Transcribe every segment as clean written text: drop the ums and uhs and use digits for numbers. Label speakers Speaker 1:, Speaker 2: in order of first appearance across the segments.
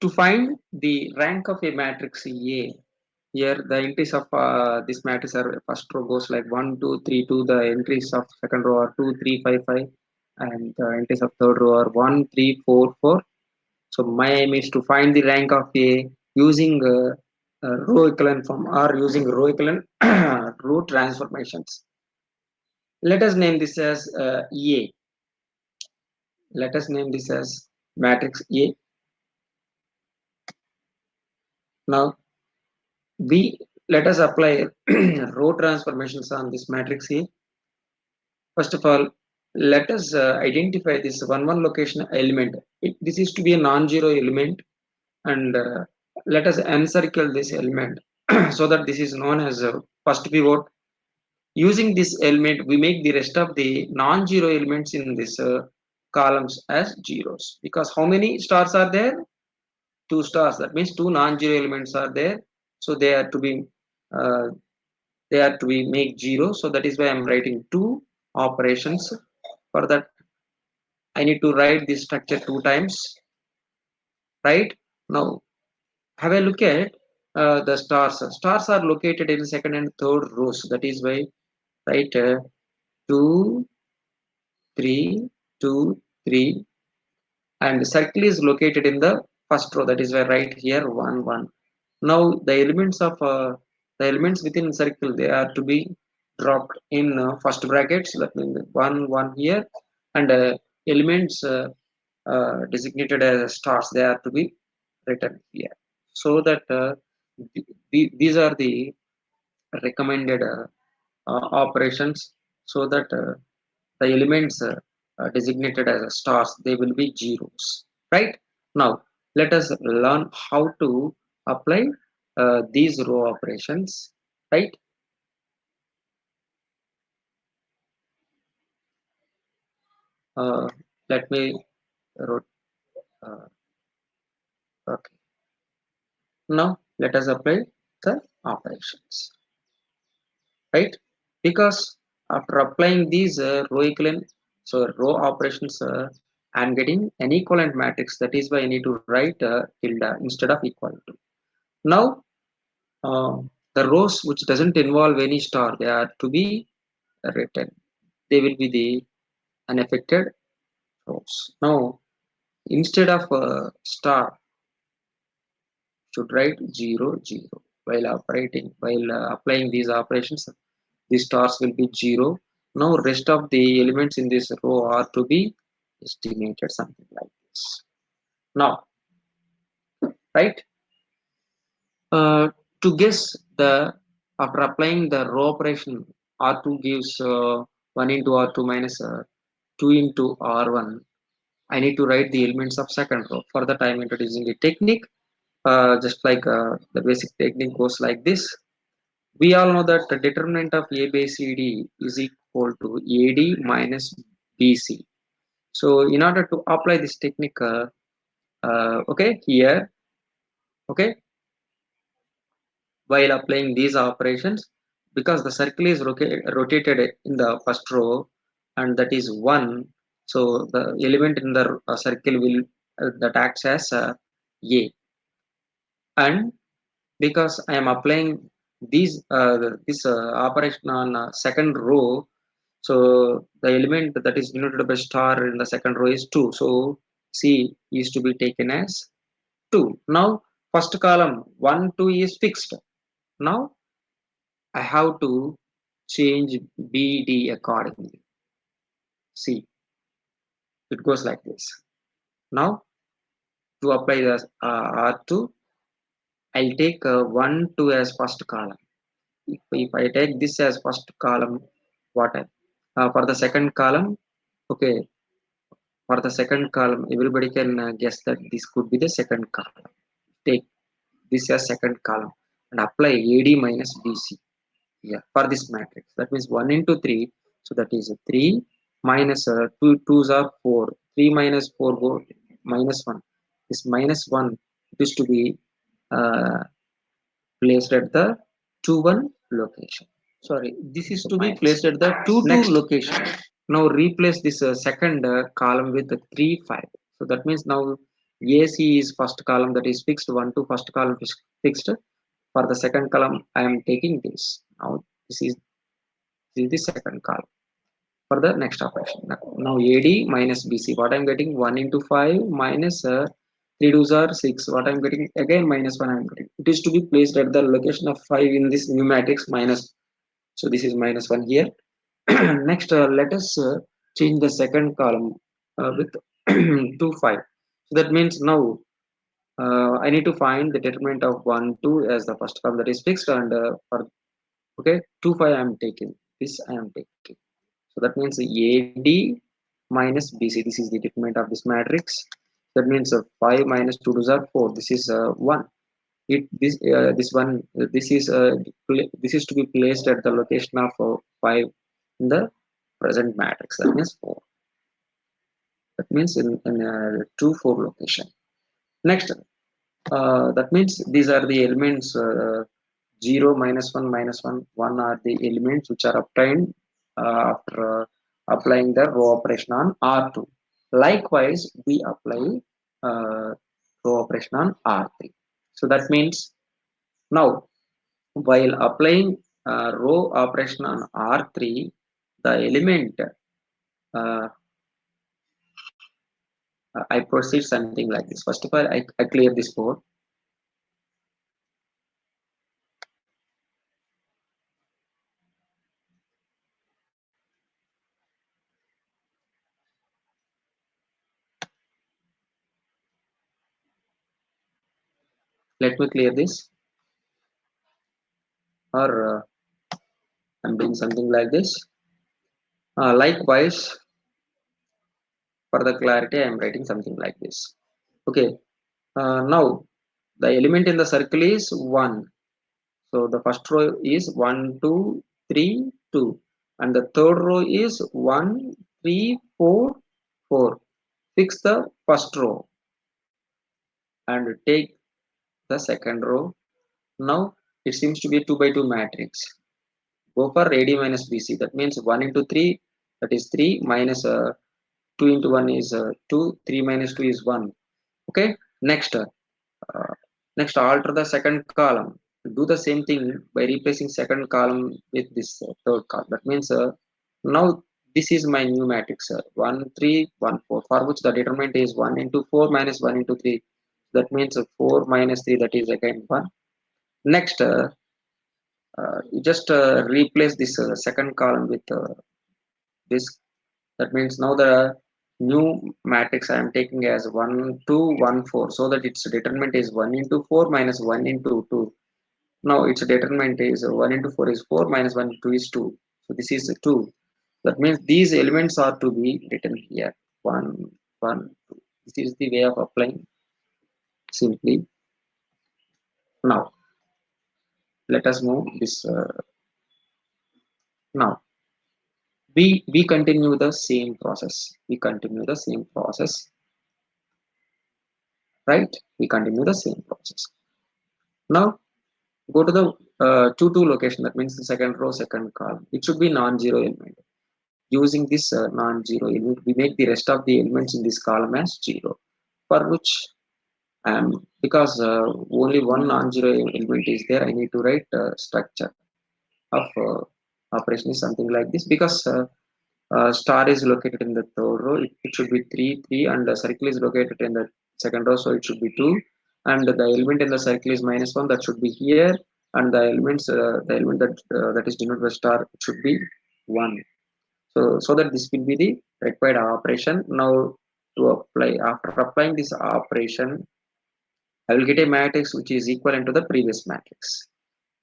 Speaker 1: To find the rank of a matrix A, here the entries of this matrix are first row goes like 1, 2, 3, 2. The entries of second row are 2, 3, 5, 5, and the entries of third row are 1, 3, 4, 4. So my aim is to find the rank of A using row echelon form or using row echelon row transformations. Let us name this as A. Let us name this as matrix A. Now we let us apply row transformations on this matrix A. First of all, let us identify this one location element. This is to be a non-zero element, and let us encircle this element so that this is known as a first pivot. Using this element, we make the rest of the non-zero elements in this columns as zeros. Because how many stars are there? Two stars. That means two non-zero elements are there. So uh, they are to be make zero. So that is why I'm writing two operations. For that, I need to write this structure two times. Right now, have a look at the stars. Stars are located in second and third rows. That is why write 2, 3, 2, 3, and circle is located in the first row. That is why right here 1, 1. Now the elements within circle, they are to be dropped in first brackets. That means 1, 1 here, and elements designated as stars, they are to be written here. So that these are the recommended operations, so that the elements designated as stars, they will be zeros. Right now, let us learn how to apply these row operations. Right, uh, let me wrote, uh, okay. Now let us apply the operations. Right, because after applying these row equivalent, so row operations, I'm getting an equivalent matrix. That is why I need to write tilde instead of equal to. Now uh, the rows which doesn't involve any star, they are to be written. They will be the unaffected rows. Now instead of star, should write 0, 0. While operating, while applying these operations, the stars will be 0. Now rest of the elements in this row are to be estimated, something like this. Now, right, uh, to guess the, after applying the row operation, R2 gives 1 into R2 minus 2 into R1. I need to write the elements of second row. For that, I am introducing a technique. Just like the basic technique goes like this. We all know that the determinant of ABCD is equal to AD minus BC. So in order to apply this technique, okay, here, okay, while applying these operations, because the circle is rotated in the first row, and that is 1, so the element in the circle will that acts as A. And because I am applying these this operation on second row, so the element that is denoted by star in the second row is 2. So C is to be taken as 2. Now first column 1, 2 is fixed. Now I have to change BD accordingly. See, it goes like this. Now to apply the R2, I'll take 1, 2 as first column. If I take this as first column, what for the second column, okay, for the second column, everybody can guess that this could be the second column. Take this as second column and apply AD minus BC. Yeah, for this matrix. That means 1 into 3. So that is 3 minus 2 twos are 4. 3 minus 4 go minus 1. This minus 1 is to be uh, placed at the 2, 1 location. Sorry, this is to be placed at the 2, 2 location. Now replace this second column with the 3, 5. So that means now AC is first column, that is fixed, 1 to first column is fixed. For the second column, I am taking this. Now this is the second column for the next operation. Now AD minus BC, what I am getting, 1 into 5 minus 3 2s are 6. What I am getting again, minus 1 I am getting. It is to be placed at the location of 5 in this new matrix minus. So this is minus 1 here. Next, let us change the second column with 2 5. So that means now I need to find the determinant of 1 2 as the first column, that is fixed, and for okay 2 5 I am taking this, I am taking. So that means AD minus BC. This is the determinant of this matrix. That means 5 minus 2 2s are 4. This is 1. This is to be placed at the location of 5 in the present matrix. That means 4. That means in 2 4 location. Next, that means these are the elements 0 minus 1 minus 1 1 are the elements which are obtained after applying the row operation on R2. Likewise, we apply row operation on R3. So that means now while applying row operation on R3, the element uh, I proceed something like this. First of all, I clear this board. Let me clear this, or I'm doing something like this. Likewise, for the clarity, I am writing something like this. Okay. Now, the element in the circle is 1. So the first row is 1, 2, 3, 2. And the third row is 1, 3, 4, 4. Fix the first row and take the second row. Now, it seems to be a 2 by 2 matrix. Go for AD minus BC. That means 1 into 3, that is 3, minus 2 into 1 is 2, 3 minus 2 is 1. Okay. Next alter the second column. Do the same thing by replacing second column with this third column. That means now this is my new matrix 1 3 1 4, for which the determinant is 1 into 4 minus 1 into 3. That means 4 minus 3, that is again 1. Next, you just replace this second column with this. That means now the new matrix I am taking as 1 2 1 4, so that its determinant is 1 into 4 minus 1 into 2. Now its determinant is 1 into 4 is 4 minus 1 into 2 is 2. So this is 2. That means these elements are to be written here. 1, 1, 2. This is the way of applying simply. Now let us move this. Now we continue the same process. We continue the same process, right? We continue the same process. Now go to the 2 2 location. That means the second row, second column. It should be non-zero element. Using this non-zero element, we make the rest of the elements in this column as 0, for which because only one non-zero element is there, I need to write structure of operation is something like this, because star is located in the third row, it should be 3 3, and the circle is located in the second row, so it should be 2, and the element in the circle is minus 1, that should be here, and the element that is denoted by star, it should be 1. So that this will be the required operation. Now to apply, after applying this operation, I will get a matrix which is equivalent to the previous matrix.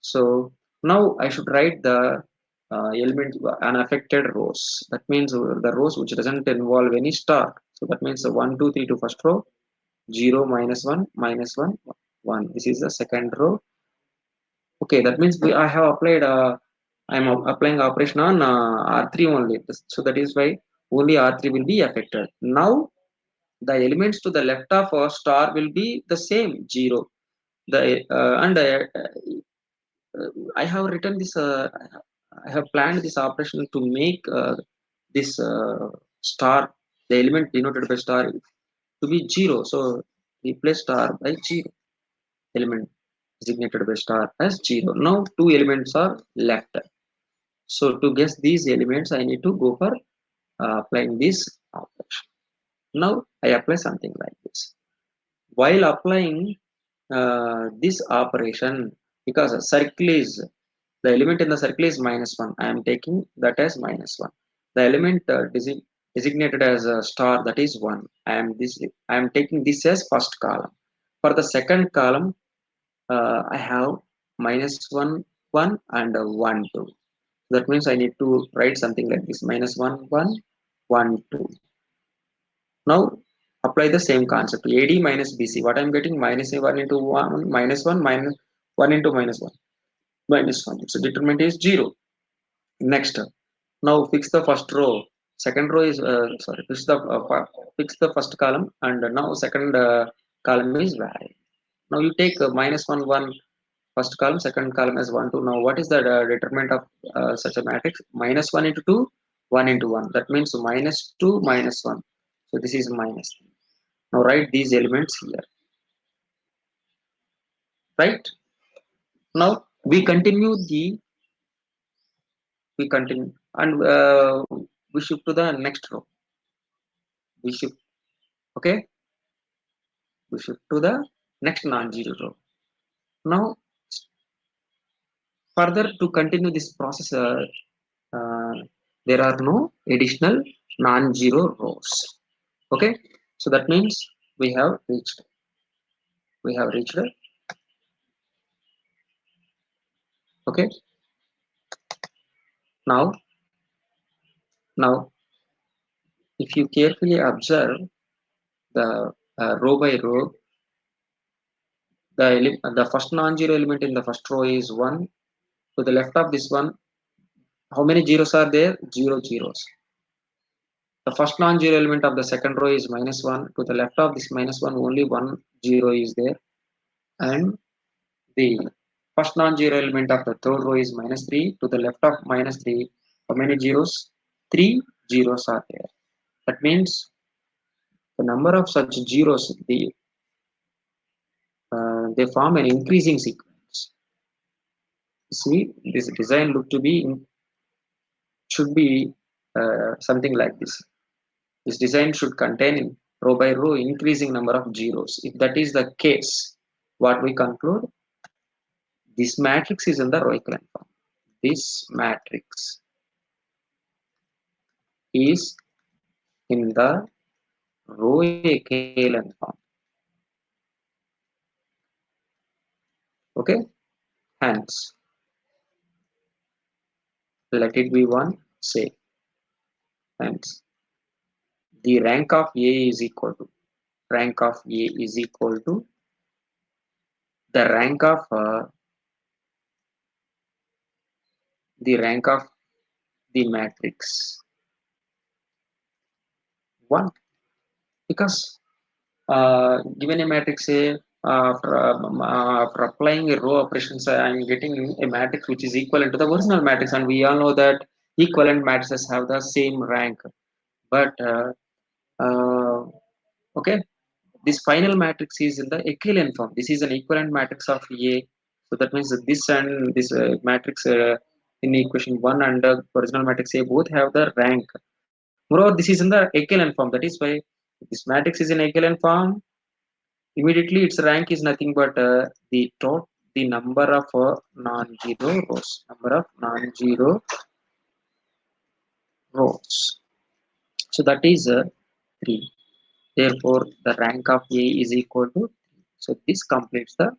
Speaker 1: So now I should write the element unaffected rows. That means the rows which doesn't involve any star. So that means 1 2 3 to first row, 0 minus 1 minus 1 1. This is the second row. Okay, that means I have applied. I'm applying operation on R3 only. So that is why only R3 will be affected. Now the elements to the left of a star will be the same 0. The and I have written this. I have planned this operation to make this star, the element denoted by star, to be 0. So replace star by 0. Element designated by star as 0. Now two elements are left. So to guess these elements, I need to go for applying this operation. Now I apply something like this. While applying this operation, because a circle is the element in the circle is -1, I am taking that as -1. The element designated as a star, that is 1. I am taking this as first column. For the second column, I have -1 1 and 1 2. That means I need to write something like this: -1 1 1 2. Now apply the same concept. AD minus BC. What I am getting? -1 into 1 -1 minus 1 into -1 -1. So determinant is 0. Next, now fix the first row. Second row is sorry. Fix the first column, and now second column is valid. Now you take -1 1 first column, second column as 1 2. Now what is the determinant of such a matrix? -1 into 2, 1 into 1. That means -2 -1. So this is minus. Now write these elements here. Right. Now we continue and we shift to the next row. We shift. Okay. We shift to the next non-zero row. Now further to continue this process, uh, there are no additional non-zero rows. Okay. So that means we have reached we have reached. Okay. Now if you carefully observe the row by row, the first non-zero element in the first row is 1. To the left of this one, how many zeros are there? 0 zeros. The first non-zero element of the second row is -1. To the left of this -1, only 1 0 is there. And the first non-zero element of the third row is -3. To the left of -3, how many zeros? 3 zeros are there. That means the number of such zeros, they form an increasing sequence. See, this design look to be should be something like this. This design should contain row by row increasing number of zeros. If that is the case, what we conclude? This matrix is in the row echelon form. This matrix is in the row echelon form. Okay? Hence, let it be one, say, hence, the rank of A is equal to the rank of the matrix 1, because given a matrix A, for applying a row operations, I am getting a matrix which is equivalent to the original matrix, and we all know that equivalent matrices have the same rank. But okay, this final matrix is in the echelon form. This is an equivalent matrix of A. So that means that this and this matrix in equation 1 and the original matrix A both have the rank. Moreover, this is in the echelon form. That is why this matrix is in echelon form. Immediately, its rank is nothing but the number of non-zero rows. Number of non-zero rows. So that is 3. Therefore, the rank of A is equal to 3. So this completes the